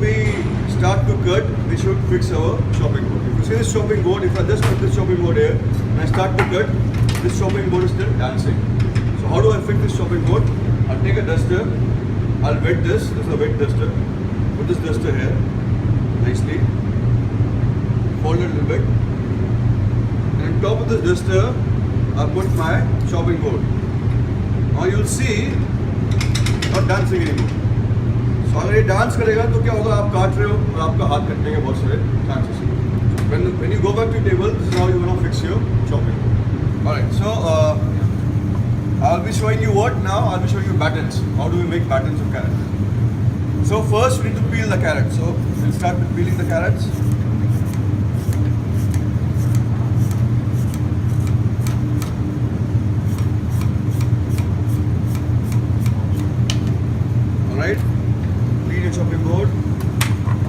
we start to cut, we should fix our chopping board. If you see this chopping board, if I just put this chopping board here and I start to cut, this chopping board is still dancing. So how do I fix this chopping board? I'll take a duster, I'll wet this. This is a wet duster. Put this duster here nicely, fold it a little bit, and on top of this duster I'll put my chopping board. Now you'll see not dancing anymore. So अगर ये dance करेगा तो क्या होगा, आप काट रहे हो और आपका हाथ कटने के बहुत सारे chances हैं. When you go back to your table, this is how you want to fix your chopping board. Alright, so I'll be showing you what now. I'll be showing you battens. How do we make battens of carrots? So first we need to peel the carrots. So we'll start with peeling the carrots. Alright, clean your chopping board.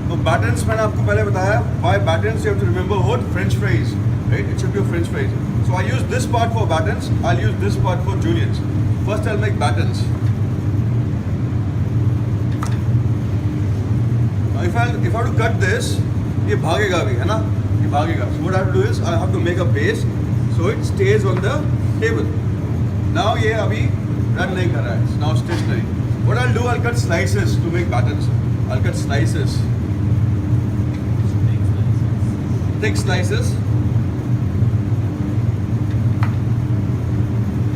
So battens मैंने आपको पहले बताया. By battens you have to remember what? French fries. Right? It should be a French fries. So I use this part for battens. I'll use this part for juliennes. First I'll make battens. If I have to cut this, ये भागेगा भी है ना, ये भागेगा. So what I have to do is I have to make a base so it stays on the table. Now ये अभी run नहीं कर रहा है. It's now stationary. What I'll do, I'll cut slices to make battens. I'll cut slices, thick slices.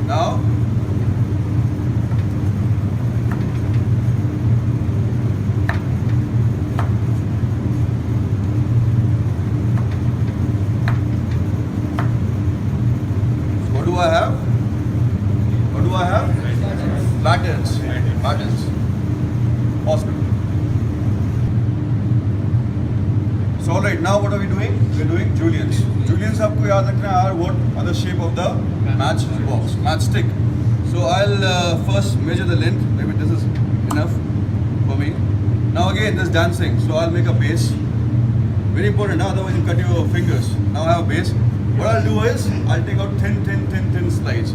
Now I have? What do I have? Battens. Battens. Awesome. So alright, now what are we doing? We're doing juliennes. Juliennes आपको याद रखना are what are the shape of the matchbox, matchstick. So I'll first measure the length. Maybe this is enough for me. Now again, this dancing. So I'll make a base. Very important. Now otherwise you cut your fingers. Now I have a base. What I'll do is I'll take out thin slides.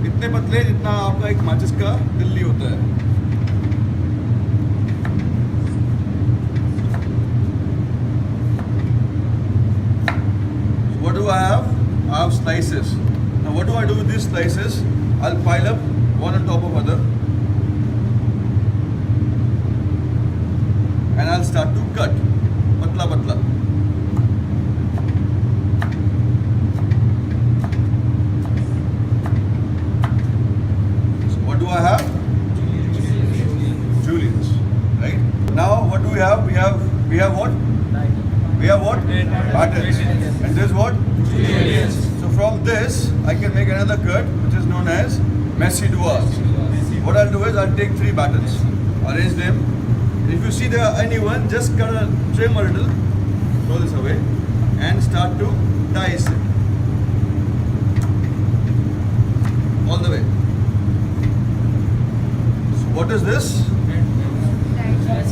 इतने पतले जितना आपका एक माचिस का तिल्ली होता है. So what do I have? I have slices. Now what do I do with these slices? I'll pile up one on top of other, and I'll start to cut. Patla patla. I have juliennes, right? Now what do we have? We have what? We have what? Battens. And this what? Juliennes. So from this I can make another cut which is known as messy doers. What I'll do is I'll take 3 battens, arrange them. If you see there are anyone, just cut a trim a little, throw this away, and start to dice it all the way. What is this?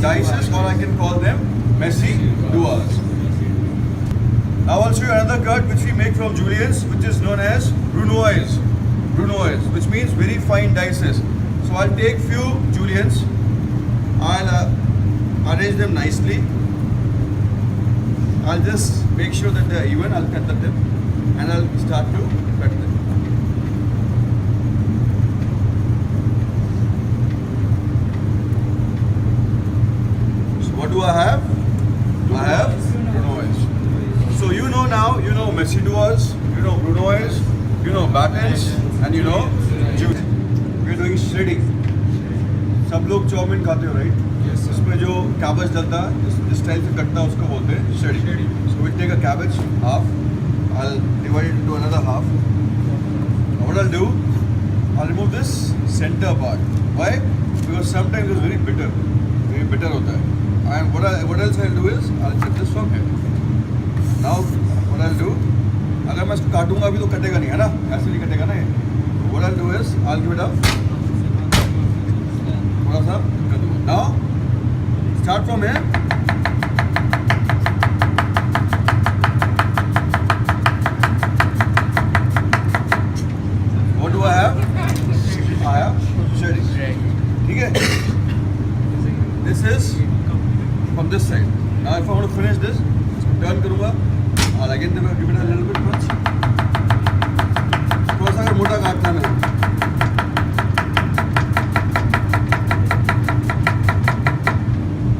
Dices, or I can call them messy doers. Now I'll show you another cut which we make from juliennes, which is known as brunoise. Brunoise, which means very fine dices. So I'll take few juliennes, I'll arrange them nicely. I'll just make sure that they're even. I'll cut the tip and I'll start to cut them. What do I have? I have brunoise. So you know now, you know messy doers, you know brunoise, you know battens, and you know juliennes. We're doing shredding. सब लोग chowmein खाते हो, right? Yes. उसमें जो cabbage डलता है, जिस style से कटता है उसको बोलते हैं shredding. So we take a cabbage, half. I'll divide it into another half. What I'll do, I'll remove this center part. Why? Because sometimes it's very bitter. Very bitter होता है. And what else I'll do is I'll cut this from here. Now what I'll do, अगर मैं इसको काटूंगा अभी तो कटेगा नहीं है ना, ऐसे नहीं कटेगा ना ये. What I'll do is I'll give it up. थोड़ा सा कर दूँगा. Now start from here. What do I have? I have shredding. ठीक है? This is from this turn करूँगा और again give it a little bit much. थोड़ा सा अगर मोटा काटना है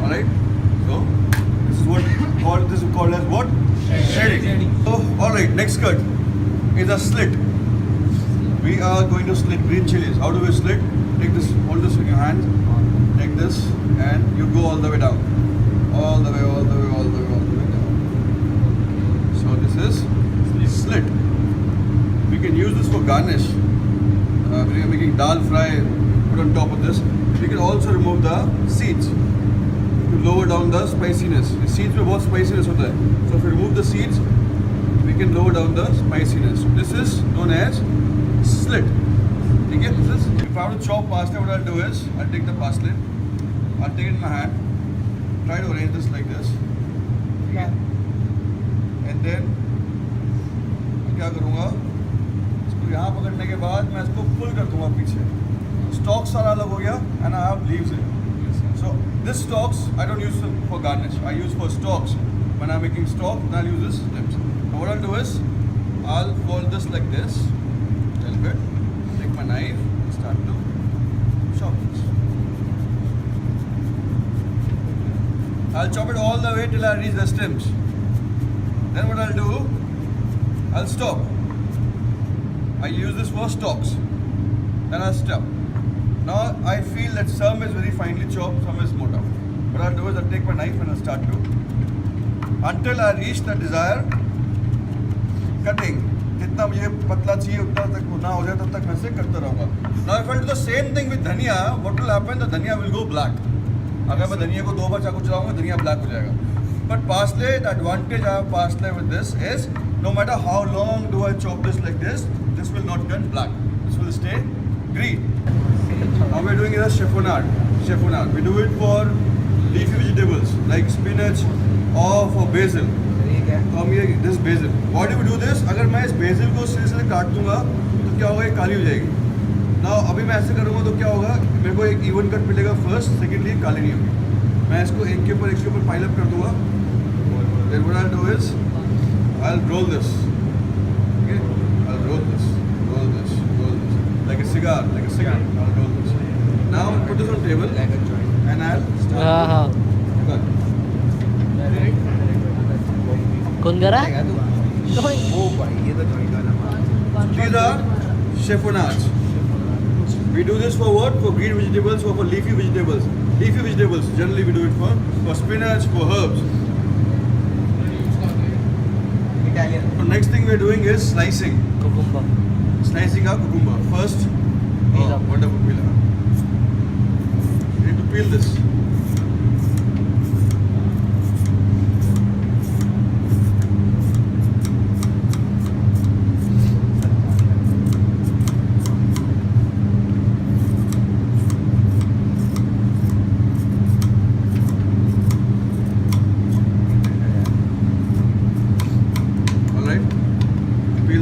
alright, so this is called as what? Shading. So alright, next cut is a slit. We are going to slit green chilies. How do we slit? Take this, hold this in your hand, take this and you go all the way down. All the way down. So this is slit. We can use this for garnish. When you're making dal fry, put on top of this. We can also remove the seeds to lower down the spiciness. The seeds में बहुत spiciness होता है. So if we remove the seeds, we can lower down the spiciness. This is known as slit. Okay, this is. If I have to chop parsley, what I'll do is I'll take the parsley, I'll take it in my hand, try to arrange this like this. Okay. And then क्या करूँगा? इसको यहाँ पकड़ने के बाद मैं इसको पुल कर दूँगा पीछे. Stalks सारा अलग हो गया and I have leaves here. So this stalks I don't use for garnish. I use for stalks. When I'm making stock, then I'll use this lips. Now what I'll do is I'll fold this like this. Bit. Take my knife and start to chop this. I'll chop it all the way till I reach the stems. Then what I'll do, I'll stop. I use this for stalks. Then I'll stop. Now I feel that some is very finely chopped, some is mota. What I'll do is I'll take my knife and I'll start to until I reach the desired cutting. जितना मुझे पतला चाहिए उतना तक ना हो जाए तब तक मैं से करता रहूँगा. Now if I do the same thing with धनिया, what will happen? The धनिया will go black. अगर मैं धनिया को 2 बार चाकू चलाऊँगा धनिया black हो जाएगा. But parsley, the advantage I have parsley with this is no matter how long do I chop this like this will not turn black. This will stay green. Now we're doing is a chiffonade. We do it for leafy vegetables like spinach or for basil. This basil. Why do we do this? अगर मैं इस basil को सिरे काट दूंगा तो क्या होगा? ये काली हो जाएगी. Now अभी मैं ऐसे करूँगा तो क्या होगा? मेरे को एक even cut मिलेगा first, secondly काली नहीं होगी. मैं इसको एक के ऊपर pile up कर दूंगा. Then what I'll do is I'll roll this. Okay? I'll roll this like a cigar. I'll roll this. Now I'll put this on table and I'll start. कौन करा? These are chiffonades. We do this for what? For green vegetables or for leafy vegetables. Leafy vegetables, generally we do it for spinach, for herbs. Italian. So next thing we're doing is slicing. Cucumber. Slicing our cucumber. First, wonderful peeler. You need to peel this.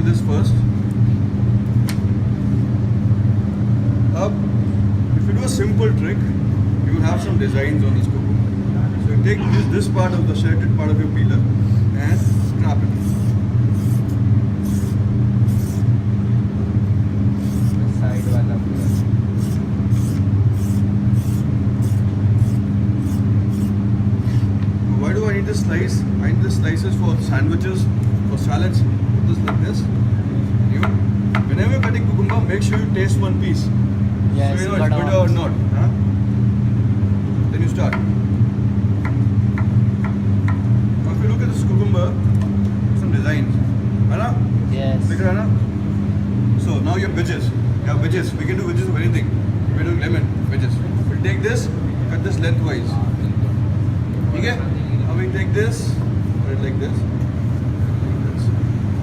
This first. If you do a simple trick, you will have some designs on this cucumber. So you take this part of the shredded part of your peeler and scrap it. Side वाला पूरा. Why do I need this slice? I need the slices for sandwiches, for salads. Put this like this. Whenever you're cutting cucumber, make sure you taste one piece. Yes, so you know it's bitter or not. Huh? Then you start. Now if you look at this cucumber, some designs. Right? Yes. So now you have wedges. You have wedges. We can do wedges of anything. We're doing lemon wedges. We'll take this, cut this lengthwise. Okay? Now we take this, put it like this.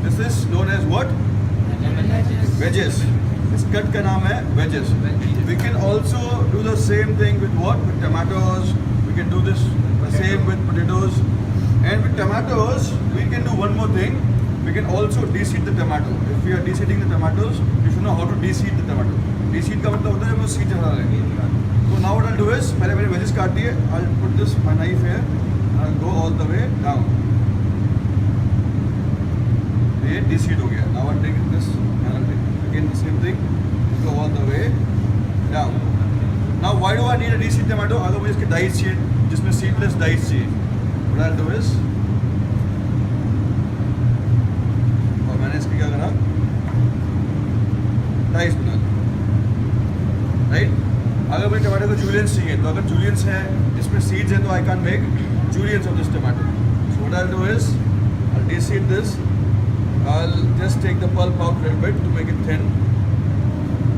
This is known as what? Wedges. This cut का नाम है wedges. We can also do the same thing with what? With tomatoes. We can do this the same with potatoes. And with tomatoes, we can do one more thing. We can also de-seed the tomato. If we are de-seeding the tomatoes, you should know how to de-seed the tomato. De-seed का मतलब होता है वो seed हटा लेंगे. So now what I'll do is, पहले मैंने wedges काट दिए. I'll put this my knife here. I'll go all the way down. de-seed हो गया. Now I'll take this and I'll take again the same thing, go all the way down. Now why do I need a de-seed tomato? अगर मुझे इसके dice चाहिए जिसमें seedless dice चाहिए, what I'll do is, और मैंने इसके क्या करा, डाइस बना दिया, राइट? अगर मुझे टमाटो को जूलियंस चाहिए, तो अगर जूलियंस है इसमें सीड्स है तो I can make juliennes of this tomato. So what I do is I de-seed this. I'll just take the pulp out a little bit to make it thin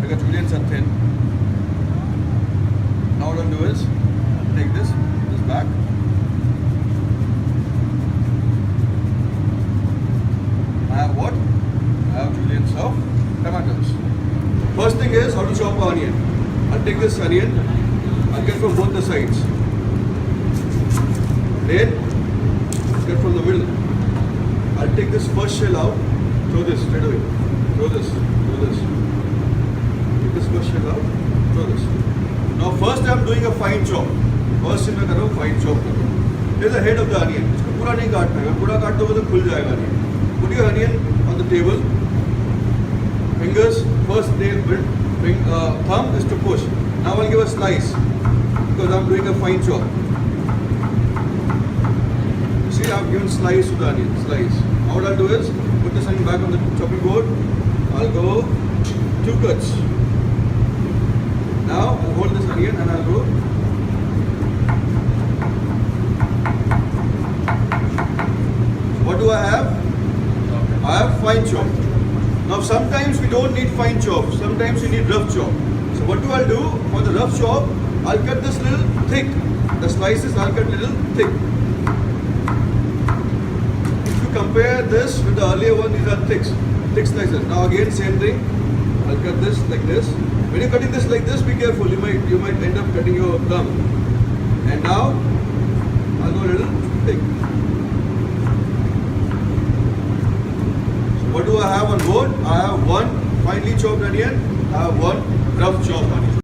because juliens are thin. Now what I'll do is I'll take this back. I have what? I have juliens of tomatoes. First thing is how to chop onion. I'll take this onion, I'll get from both the sides. Then, get from the middle. I'll take this first shell out, throw this straight away. Throw this, throw this. Take this first shell out, throw this. Now first I'm doing a fine chop. First मैं कर रहा हूँ fine chop कर रहा हूँ. Here's the head of the onion. इसको पूरा नहीं काटना है. पूरा काट दोगे तो खुल जाएगा onion. Put your onion on the table. Fingers, first nail build. Thumb is to push. Now I'll give a slice because I'm doing a fine chop. You see, I've given slice to the onion. Slice. Now what I'll do is put this onion back on the chopping board. I'll go 2 cuts. Now I'll hold this onion and I'll go. So what do I have? I have fine chop. Now sometimes we don't need fine chop, sometimes we need rough chop. So what do I do? For the rough chop, I'll cut this little thick. The slices I'll cut little thick. If you compare this with the earlier one, these are thick slices. Now again same thing. I'll cut this like this. When you're cutting this like this, be careful. You might end up cutting your thumb. And now I'll go a little thick. What do I have on board? I have one finely chopped onion, I have one rough chopped onion.